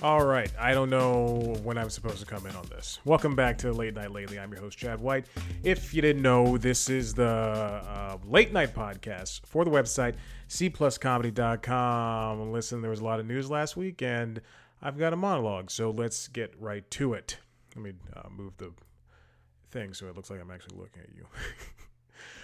All right, I don't know when I'm supposed to come in on this. Welcome back to Late Night Lately. I'm your host, Chad White. If you didn't know, this is the late night podcast for the website, cpluscomedy.com. Listen, there was a lot of news last week, and I've got a monologue, so let's get right to it. Let me move the thing so it looks like I'm actually looking at you.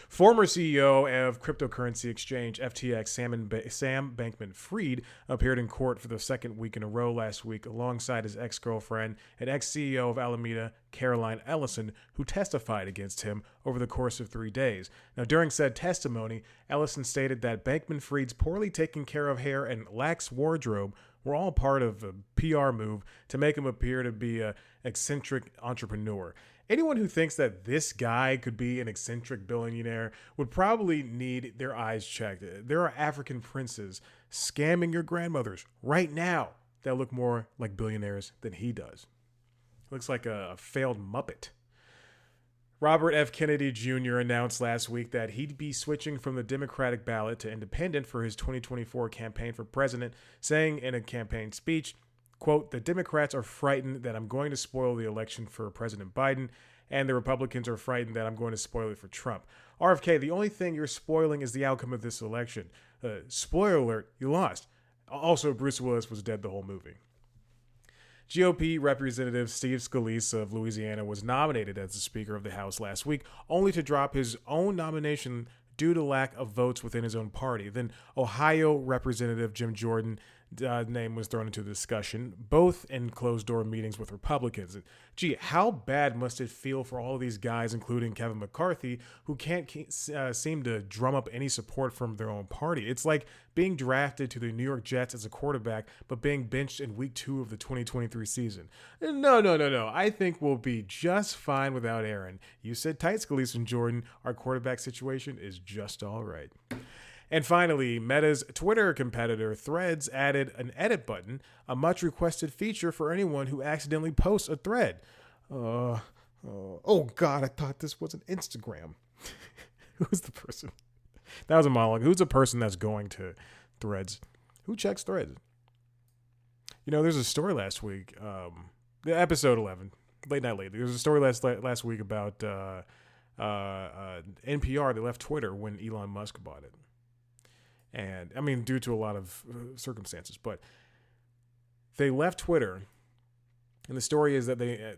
Former CEO of cryptocurrency exchange FTX, Sam Bankman-Fried, appeared in court for the second week in a row last week alongside his ex-girlfriend and ex-CEO of Alameda, Caroline Ellison, who testified against him over the course of 3 days. Now, during said testimony, Ellison stated that Bankman-Fried's poorly taken care of hair and lax wardrobe were all part of a PR move to make him appear to be an eccentric entrepreneur. Anyone who thinks that this guy could be an eccentric billionaire would probably need their eyes checked. There are African princes scamming your grandmothers right now that look more like billionaires than he does. Looks like a failed Muppet. Robert F. Kennedy Jr. announced last week that he'd be switching from the Democratic ballot to independent for his 2024 campaign for president, saying in a campaign speech, quote, "The Democrats are frightened that I'm going to spoil the election for President Biden, and the Republicans are frightened that I'm going to spoil it for Trump. RFK, the only thing you're spoiling is the outcome of this election. Spoiler alert, you lost. Also, Bruce Willis was dead the whole movie." GOP Representative Steve Scalise of Louisiana was nominated as the Speaker of the House last week, only to drop his own nomination due to lack of votes within his own party. Then Ohio Representative Jim Jordan name was thrown into the discussion, both in closed-door meetings with Republicans. And, gee, how bad must it feel for all of these guys, including Kevin McCarthy, who can't seem to drum up any support from their own party? It's like being drafted to the New York Jets as a quarterback, but being benched in week 2 of the 2023 season. No. I think we'll be just fine without Aaron. You said tight, Scalise and Jordan. Our quarterback situation is just all right. And finally, Meta's Twitter competitor Threads added an edit button, a much requested feature for anyone who accidentally posts a thread. Oh God, I thought this was an Instagram. Who's the person? That was a monologue. Who's the person that's going to Threads? Who checks Threads? You know, there's a story last week, episode 11, Late Night Lately. There was a story last week about NPR. They left Twitter when Elon Musk bought it. And I mean, due to a lot of circumstances, but they left Twitter, and the story is that they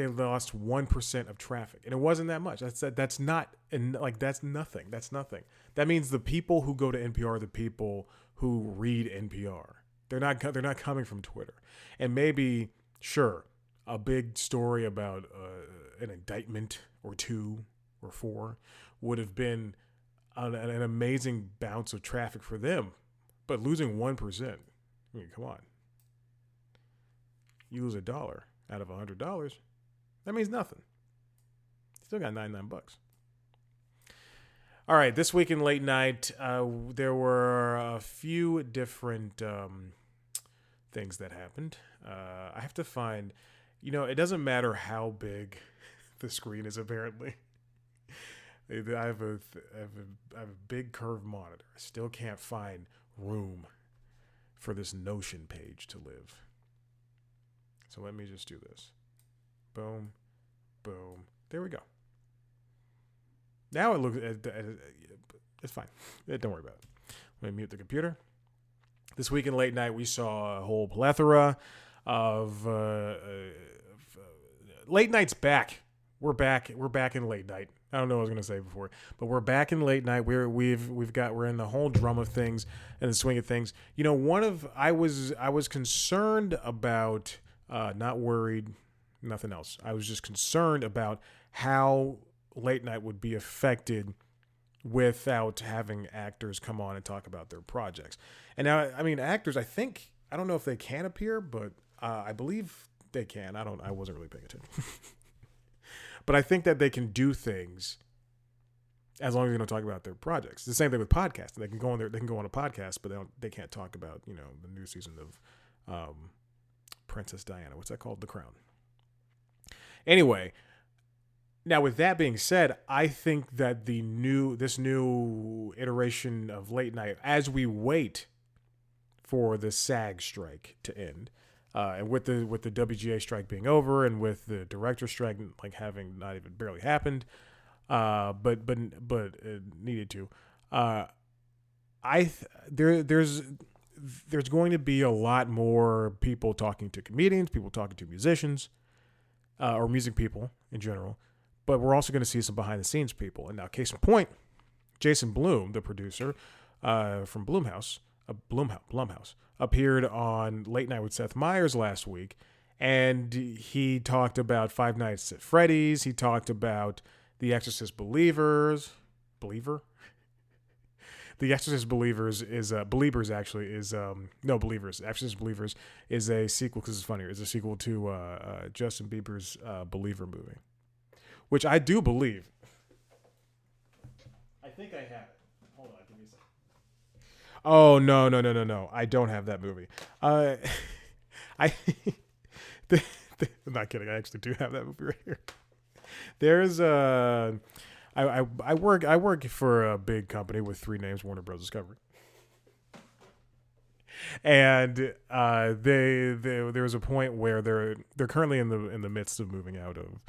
lost 1% of traffic, and it wasn't that much. That's not, and like that's nothing. That's nothing. That means the people who go to NPR are the people who read NPR. They're not coming from Twitter, and maybe sure a big story about an indictment or 2 or 4 would have been an amazing bounce of traffic for them, but losing 1%, I mean, come on. You lose $1 out of $100, that means nothing. Still got $99. All right, this week in late night, there were a few different things that happened. I have to find, it doesn't matter how big the screen is, apparently. I have a big curved monitor. I still can't find room for this Notion page to live. So let me just do this. Boom, boom. There we go. Now it looks, it's fine. Don't worry about it. Let me mute the computer. This week in late night, we saw a whole plethora of late night's back. We're back in late night. I don't know what I was gonna say before, but we're back in late night. We're in the whole drum of things and the swing of things. I was concerned about, not worried, nothing else. I was just concerned about how late night would be affected without having actors come on and talk about their projects. And now, I mean, actors, I don't know if they can appear, but I believe they can. I wasn't really paying attention. But I think that they can do things as long as they don't talk about their projects. The same thing with podcasts. They can go on a podcast, but they can't talk about, the new season of Princess Diana. What's that called? The Crown. Anyway, now with that being said, I think that this new iteration of late night, as we wait for the SAG strike to end. And with the WGA strike being over, and with the director strike like having not even barely happened, but it needed to. There's going to be a lot more people talking to comedians, people talking to musicians, or music people in general. But we're also going to see some behind the scenes people. And now, case in point, Jason Blum, the producer from Blumhouse, appeared on Late Night with Seth Meyers last week, and he talked about Five Nights at Freddy's. He talked about The Exorcist Believer. The Exorcist Believers is Believers actually is no Believers. Exorcist Believers is a sequel because it's funnier. It's a sequel to Justin Bieber's Believer movie, which I do believe. I think I have it. Hold on, give me a second. Oh no! I don't have that movie. I I'm not kidding. I actually do have that movie right here. There's I work for a big company with three names, Warner Bros. Discovery, and there was a point where they're currently in the midst of moving out of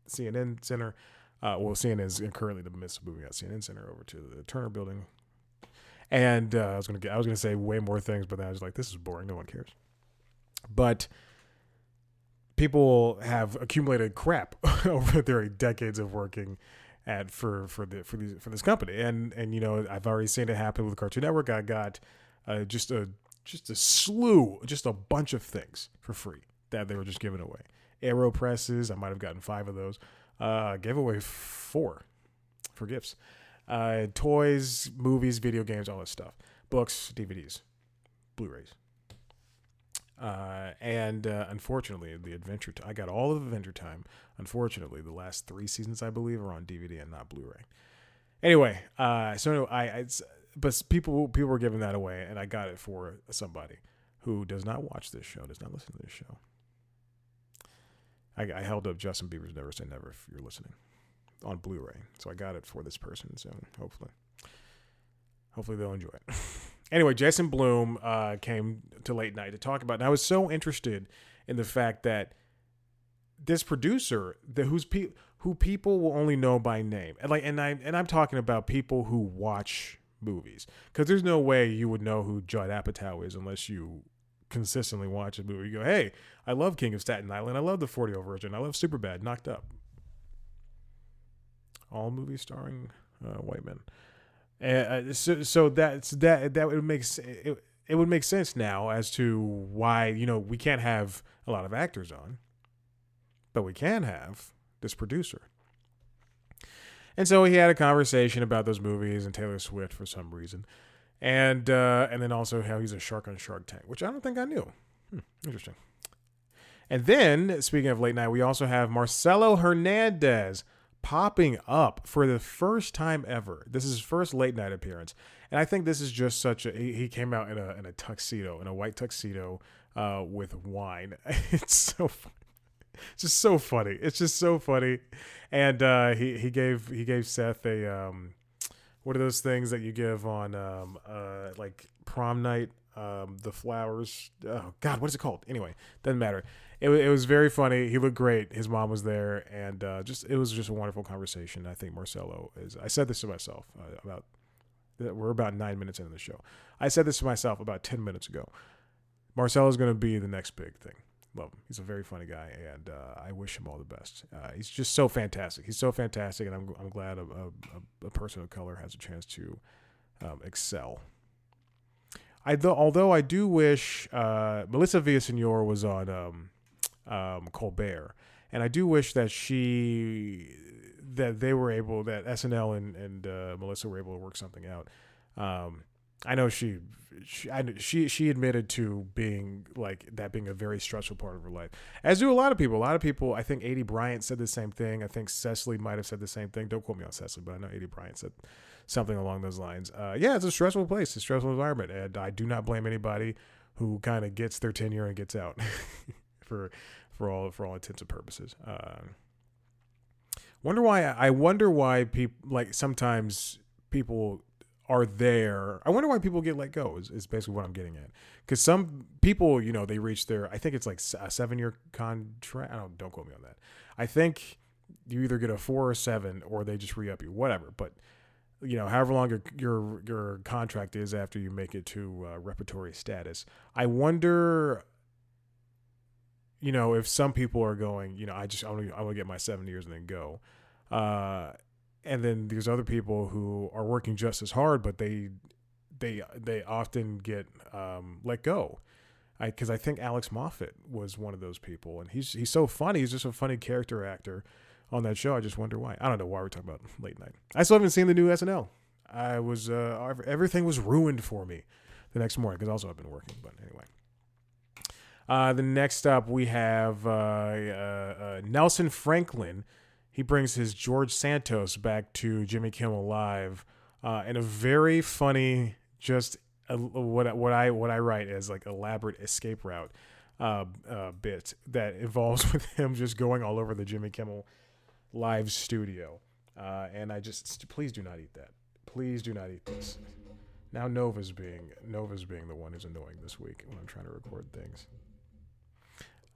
CNN Center. CNN is currently in the midst of moving out CNN Center over to the Turner Building, and I was gonna say way more things, but then I was like, this is boring. No one cares. But people have accumulated crap over their decades of working for this company, and I've already seen it happen with Cartoon Network. I got just a bunch of things for free that they were just giving away. Aero presses, I might have gotten 5 of those. Gave away 4 for gifts. Toys, movies, video games, all that stuff. Books, DVDs, Blu-rays. And unfortunately, I got all of Adventure Time. Unfortunately, the last 3 seasons, I believe, are on DVD and not Blu-ray. Anyway, but people were giving that away, and I got it for somebody who does not watch this show, does not listen to this show. I held up Justin Bieber's Never Say Never if you're listening on Blu-ray, so I got it for this person. So hopefully they'll enjoy it. Anyway, Jason Blum came to Late Night to talk about it. And I was so interested in the fact that this producer, who people will only know by name, and I'm talking about people who watch movies, because there's no way you would know who Judd Apatow is unless you consistently watch a movie. You go, hey, I love King of Staten Island. I love the 40 Virgin. I love Superbad, Knocked Up. All movies starring white men. So that would make it would make sense now as to why we can't have a lot of actors on, but we can have this producer. And so he had a conversation about those movies and Taylor Swift for some reason, and then also how he's a shark on Shark Tank, which I don't think I knew. Interesting. And then, speaking of Late Night, we also have Marcelo Hernandez popping up for the first time ever. This is his first Late Night appearance, and I think this is just he came out in a tuxedo, in a white tuxedo, with wine. It's so funny. It's just so funny. It's just so funny, and he gave Seth a what are those things that you give on like prom night? The flowers. Oh God, what is it called? Anyway, doesn't matter. It was very funny. He looked great. His mom was there, and it was just a wonderful conversation. I think Marcelo is. I said this to myself we're about 9 minutes into the show. I said this to myself about 10 minutes ago. Marcelo is going to be the next big thing. Love him. He's a very funny guy, and I wish him all the best. He's just so fantastic. He's so fantastic, and I'm glad a person of color has a chance to excel. Although I do wish Melissa Villaseñor was on Colbert, and I do wish that they were able, that SNL and Melissa were able to work something out. I know she admitted to being a very stressful part of her life, as do a lot of people. A lot of people, I think Adie Bryant said the same thing. I think Cecily might have said the same thing. Don't quote me on Cecily, but I know Adie Bryant said something along those lines. Yeah, it's a stressful place, it's a stressful environment, and I do not blame anybody who kind of gets their tenure and gets out for all intents and purposes. I wonder why people, like, sometimes people are there. I wonder why people get let go is basically what I'm getting at. Because some people, they reach their, I think it's like a 7-year contract. Don't quote me on that. I think you either get a 4 or 7 or they just re-up you, whatever. But, however long your contract is after you make it to repertory status. I wonder, if some people are going, I want to get my 7 years and then go. And then there's other people who are working just as hard, but they often get let go. Because I think Alex Moffat was one of those people, and he's so funny. He's just a funny character actor on that show. I just wonder why. I don't know why we're talking about late night. I still haven't seen the new SNL. I was everything was ruined for me the next morning because also I've been working. But anyway. The next up we have Nelson Franklin. He brings his George Santos back to Jimmy Kimmel Live in a very funny, just what I write as like elaborate escape route bit that involves with him just going all over the Jimmy Kimmel Live studio. And please do not eat that. Please do not eat this. Now Nova's being the one who's annoying this week when I'm trying to record things.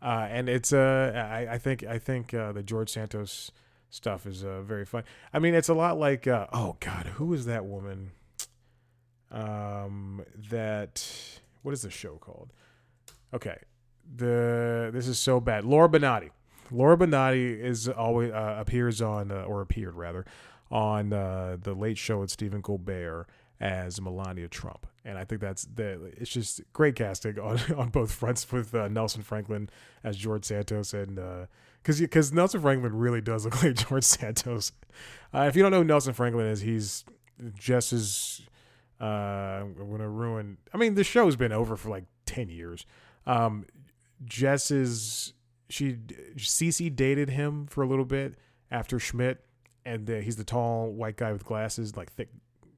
And it's I think the George Santos stuff is very fun. I mean, it's a lot like oh God, who is that woman? That what is the show called? Okay, this is so bad. Laura Benatti. Laura Benatti is always appeared on the Late Show with Stephen Colbert as Melania Trump. And I think it's just great casting on both fronts with Nelson Franklin as George Santos and because Nelson Franklin really does look like George Santos. If you don't know who Nelson Franklin is, he's just as I'm gonna ruin. I mean, the show's been over for like 10 years. Cece dated him for a little bit after Schmidt, and he's the tall white guy with glasses, like thick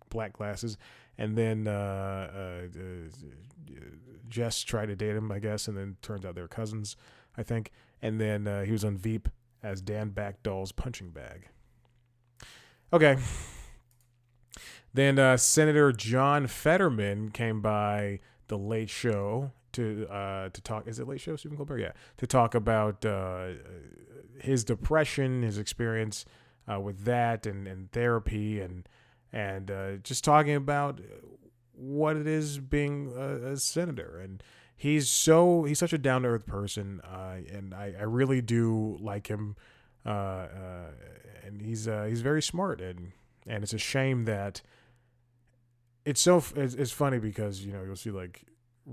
black glasses. And then Jess tried to date him, I guess, and then turns out they're cousins, I think. And then he was on Veep as Dan Backdahl's punching bag. Okay. Then Senator John Fetterman came by the Late Show to talk. Is it Late Show, Stephen Colbert? Yeah, to talk about his depression, his experience with that, and therapy, and just talking about what it is being a senator. And he's such a down to earth person, and I really do like him. And he's very smart, and it's a shame that it's funny because you'll see, like,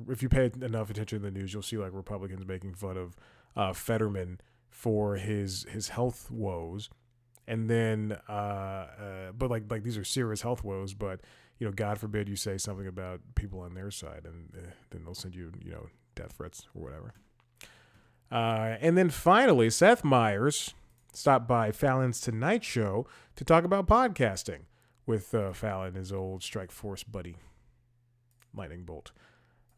if you pay enough attention to the news, you'll see like Republicans making fun of Fetterman for his health woes. And then, but like these are serious health woes. But God forbid you say something about people on their side, and then they'll send you, death threats or whatever. And then finally, Seth Meyers stopped by Fallon's Tonight Show to talk about podcasting with Fallon, his old Strike Force buddy, Lightning Bolt.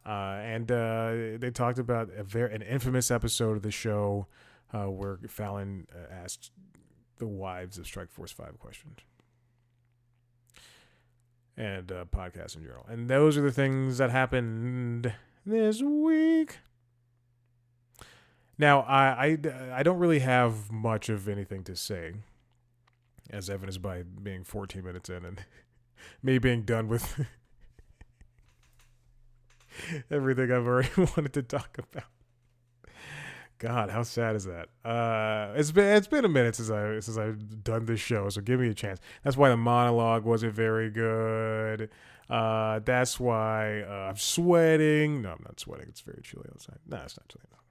And they talked about an infamous episode of the show where Fallon asked the wives of Strike Force 5 questions. And podcasts in general. And those are the things that happened this week. Now, I don't really have much of anything to say, as evidenced by being 14 minutes in and me being done with everything I've already wanted to talk about. God, how sad is that? It's been a minute since I've done this show, so give me a chance. That's why the monologue wasn't very good. That's why I'm sweating. No, I'm not sweating. It's very chilly outside. No, it's not chilly enough.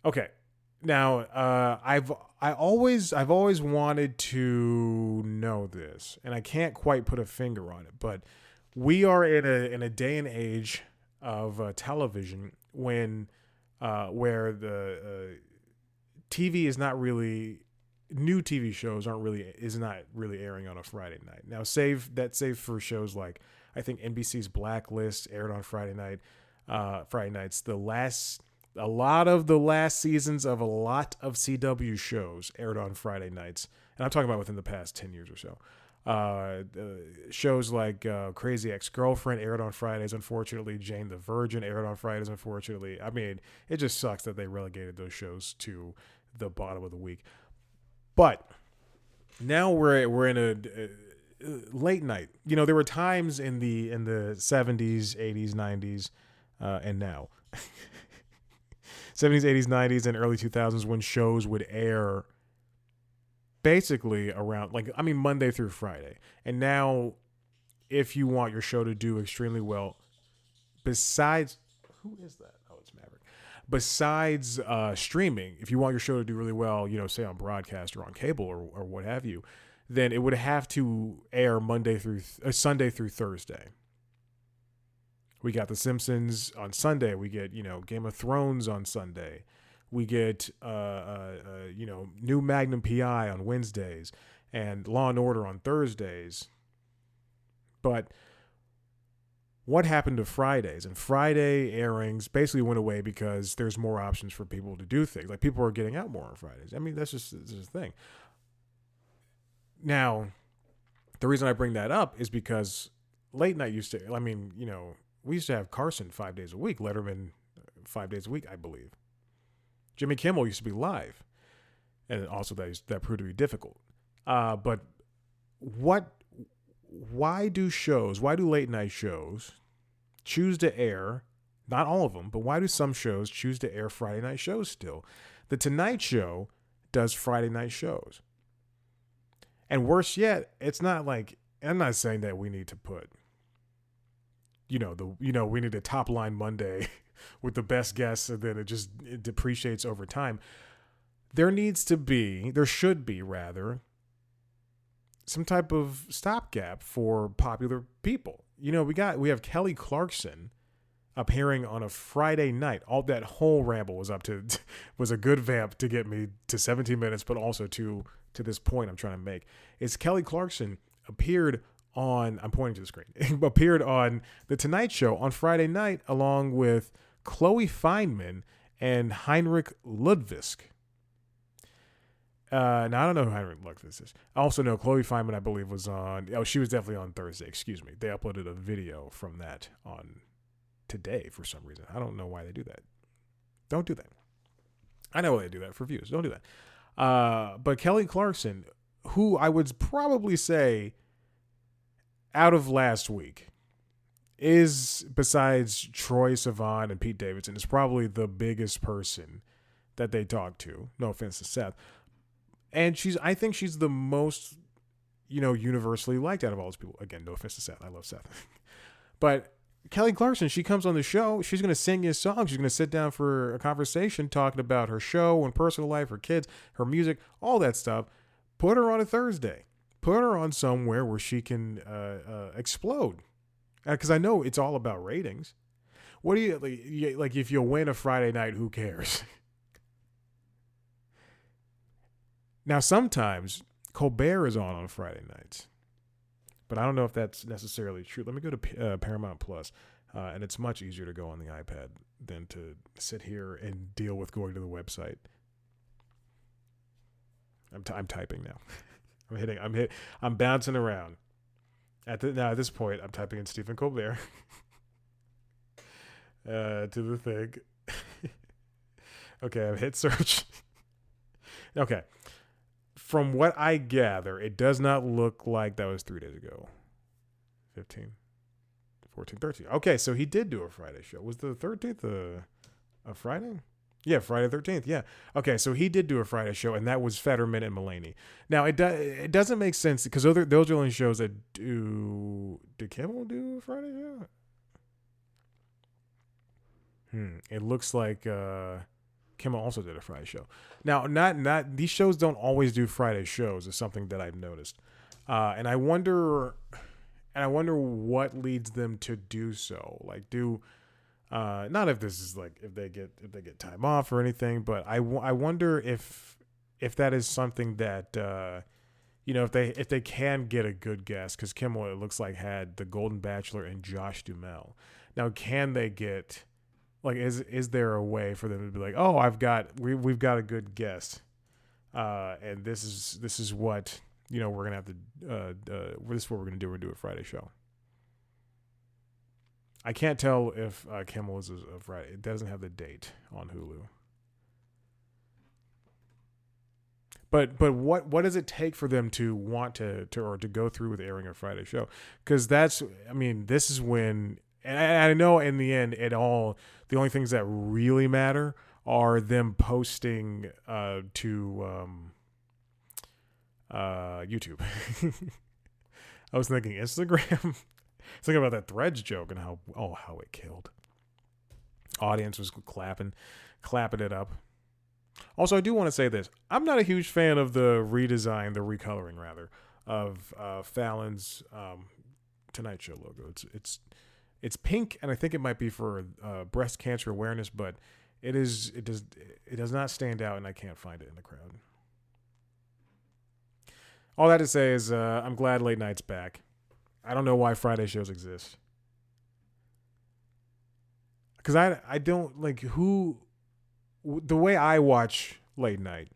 Okay, now I've always wanted to know this, and I can't quite put a finger on it, but we are in a day and age of television when where the TV is not really, new TV shows is not really airing on a Friday night. Now save for shows like, I think NBC's Blacklist aired on Friday nights. A lot of the last seasons of a lot of CW shows aired on Friday nights, and I'm talking about within the past 10 years or so. Shows like Crazy Ex-Girlfriend aired on Fridays. Unfortunately, Jane the Virgin aired on Fridays. Unfortunately, I mean, it just sucks that they relegated those shows to the bottom of the week. But now we're in a late night. You know, there were times in the 70s, 80s, 90s, and now 70s, 80s, 90s, and early 2000s when shows would air basically around Monday through Friday. And now if you want your show to do extremely well, besides who is that? Oh, it's Maverick. Besides streaming, if you want your show to do really well, you know, say on broadcast or on cable or what have you, then it would have to air Sunday through Thursday. We got The Simpsons on Sunday. We get, you know, Game of Thrones on Sunday. We get, you know, new Magnum PI on Wednesdays and Law and Order on Thursdays. But what happened to Fridays? And Friday airings basically went away because there's more options for people to do things. Like, people are getting out more on Fridays. I mean, that's just a thing. Now, the reason I bring that up is because late night used to, I mean, you know, we used to have Carson 5 days a week, Letterman 5 days a week, I believe. Jimmy Kimmel used to be live, and also that proved to be difficult. But why do late night shows choose to air, not all of them, but why do some shows choose to air Friday night shows still? The Tonight Show does Friday night shows. And worse yet, it's not like, I'm not saying that we need to put, we need a top line Monday with the best guests, and then it depreciates over time. There should be some type of stopgap for popular people. You know, we have Kelly Clarkson appearing on a Friday night. All that whole ramble was a good vamp to get me to 17 minutes, but also to this point I'm trying to make. Is Kelly Clarkson appeared on, I'm pointing to the screen, appeared on The Tonight Show on Friday night along with Chloe Fineman and Heinrich Ludwig. Now, I don't know who Heinrich Ludwig is. I also know Chloe Fineman, I believe, she was definitely on Thursday, excuse me. They uploaded a video from that on today for some reason. I don't know why they do that. Don't do that. I know why they do that, for views. Don't do that. But Kelly Clarkson, who I would probably say out of last week is, besides Troye Sivan and Pete Davidson, is probably the biggest person that they talk to. No offense to Seth. And I think she's the most, universally liked out of all those people. Again, no offense to Seth. I love Seth. But Kelly Clarkson, she comes on the show. She's going to sing you a song. She's going to sit down for a conversation talking about her show and personal life, her kids, her music, all that stuff. Put her on a Thursday. Put her on somewhere where she can explode. Because I know it's all about ratings. What do you, like if you win a Friday night, who cares? Now, sometimes Colbert is on Friday nights, but I don't know if that's necessarily true. Let me go to Paramount Plus, and it's much easier to go on the iPad than to sit here and deal with going to the website. I'm typing now. I'm bouncing around. At this point, I'm typing in Stephen Colbert to the thing. Okay, I've hit search. Okay. From what I gather, it does not look like that was 3 days ago. 15, 14, 13. Okay, so he did do a Friday show. Was the 13th a Friday? Yeah, Friday 13th. Yeah. Okay, so he did do a Friday show, and that was Fetterman and Mulaney. Now, it doesn't make sense because those are the only shows that do. Did Kimmel do a Friday show? It looks like Kimmel also did a Friday show. Now, not these shows don't always do Friday shows. Is something that I've noticed, and I wonder what leads them to do so. Like, not if this is like if they get time off or anything, but I wonder if that is something that if they can get a good guest, because Kimmel, it looks like, had the Golden Bachelor and Josh Duhamel. Now, can they get, like, is there a way for them to be like, oh, we've got a good guest, and this is what we're gonna have to. This is what we're gonna do. We're gonna do a Friday show. I can't tell if Kimmel is a Friday. It doesn't have the date on Hulu. But what does it take for them to want to go through with airing a Friday show? Because this is when, and I know in the end, the only things that really matter are them posting to YouTube. I was thinking Instagram. Thinking about that Threads joke and how it killed. Audience was clapping it up. Also, I do want to say this. I'm not a huge fan of the recoloring rather, of Fallon's Tonight Show logo. It's pink, and I think it might be for breast cancer awareness, but it does not stand out, and I can't find it in the crowd. All that to say is I'm glad late night's back. I don't know why Friday shows exist. Because I don't like the way I watch late night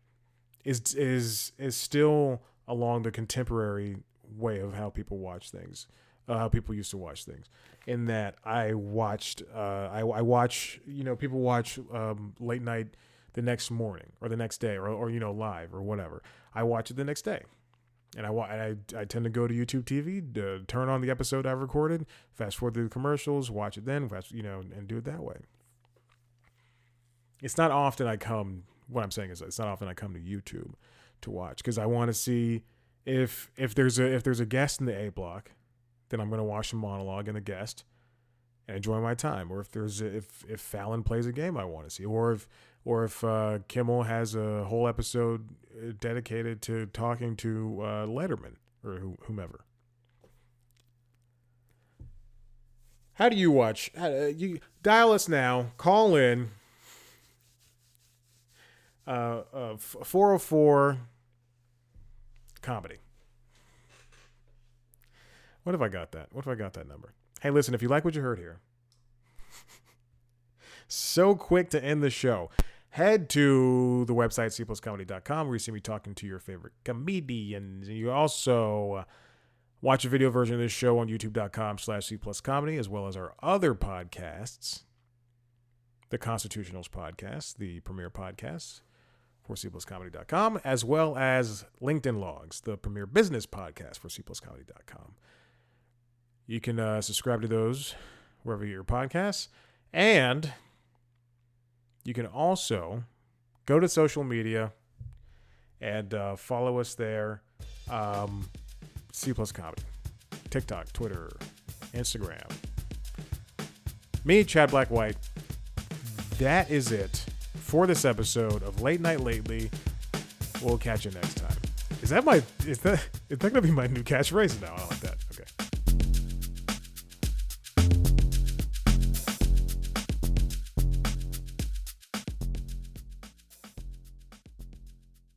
is still along the contemporary way of how people watch things, how people used to watch things. In that I watch people watch late night the next morning or the next day or live or whatever. I watch it the next day. And I tend to go to YouTube TV, turn on the episode I've recorded, fast forward through the commercials, watch it then, and do it that way. It's not often I come. What I'm saying is, it's not often I come to YouTube to watch because I want to see if there's a guest in the A block, then I'm going to watch the monologue and the guest and enjoy my time. Or if Fallon plays a game I want to see, or if Kimmel has a whole episode dedicated to talking to Letterman or whomever. How do you watch? You dial us now. Call in. 404 comedy. What if I got that? What if I got that number? Hey, listen, if you like what you heard here, so quick to end the show. Head to the website, cpluscomedy.com, where you see me talking to your favorite comedians. And you also watch a video version of this show on youtube.com/cpluscomedy, as well as our other podcasts, the Constitutionals podcast, the premier podcast for cpluscomedy.com, as well as LinkedIn Logs, the premier business podcast for cpluscomedy.com. You can subscribe to those wherever you get your podcasts. And you can also go to social media and follow us there. C Plus Comedy. TikTok, Twitter, Instagram. Me, Chad Black White. That is it for this episode of Late Night Lately. We'll catch you next time. Is that going to be my new catchphrase? No, I don't like that.